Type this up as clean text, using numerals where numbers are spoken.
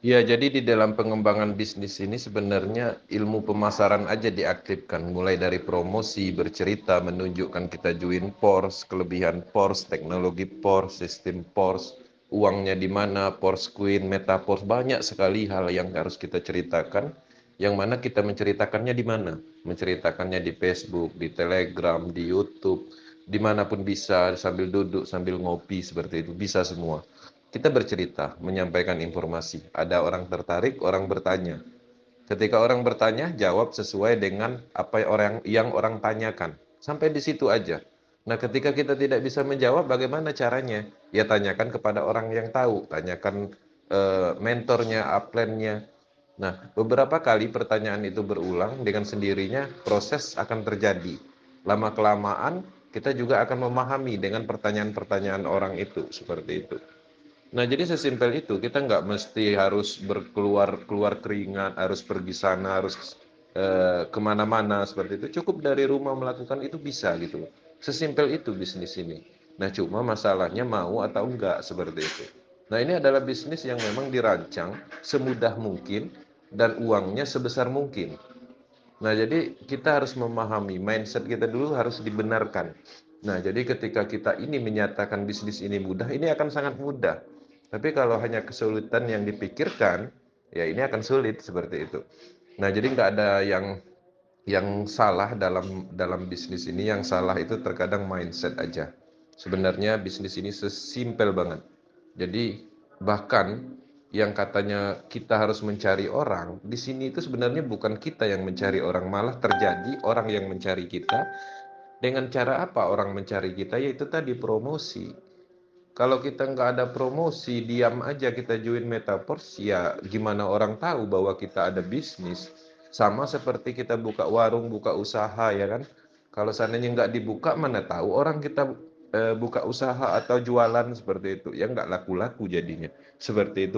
Ya, jadi di dalam pengembangan bisnis ini sebenarnya ilmu pemasaran aja diaktifkan, mulai dari promosi, bercerita, menunjukkan kita join PORS, kelebihan PORS, teknologi PORS, sistem PORS, uangnya di mana, PORS Queen, Meta PORS, banyak sekali hal yang harus kita ceritakan, yang mana kita menceritakannya di mana? Menceritakannya di Facebook, di Telegram, di YouTube, dimanapun bisa, sambil duduk, sambil ngopi, seperti itu, bisa semua. Kita bercerita, menyampaikan informasi. Ada orang tertarik, orang bertanya. Ketika orang bertanya, jawab sesuai dengan apa yang orang tanyakan. Sampai di situ aja. Nah, ketika kita tidak bisa menjawab, bagaimana caranya? Ya, tanyakan kepada orang yang tahu. Tanyakan mentornya, upline-nya. Nah, beberapa kali pertanyaan itu berulang dengan sendirinya, proses akan terjadi. Lama-kelamaan, kita juga akan memahami dengan pertanyaan-pertanyaan orang itu. Seperti itu. Nah, jadi sesimpel itu, kita nggak mesti harus keluar keringat, harus pergi sana, harus kemana-mana seperti itu. Cukup dari rumah melakukan itu bisa gitu. Sesimpel itu bisnis ini. Nah, cuma masalahnya mau atau enggak seperti itu. Nah, ini adalah bisnis yang memang dirancang semudah mungkin dan uangnya sebesar mungkin. Nah, jadi kita harus memahami mindset kita dulu harus dibenarkan. Nah, jadi ketika kita ini menyatakan bisnis ini mudah, ini akan sangat mudah. Tapi kalau hanya kesulitan yang dipikirkan, ya ini akan sulit seperti itu. Nah, jadi nggak ada yang salah dalam dalam bisnis ini. Yang salah itu terkadang mindset aja. Sebenarnya bisnis ini sesimpel banget. Jadi bahkan yang katanya kita harus mencari orang, di sini itu sebenarnya bukan kita yang mencari orang, malah terjadi orang yang mencari kita. Dengan cara apa orang mencari kita? Yaitu tadi promosi. Kalau kita nggak ada promosi, diam aja kita join Metaverse, ya gimana orang tahu bahwa kita ada bisnis? Sama seperti kita buka warung, buka usaha, ya kan? Kalau seandainya nggak dibuka, mana tahu orang kita buka usaha atau jualan seperti itu. Ya nggak laku-laku jadinya. Seperti itu.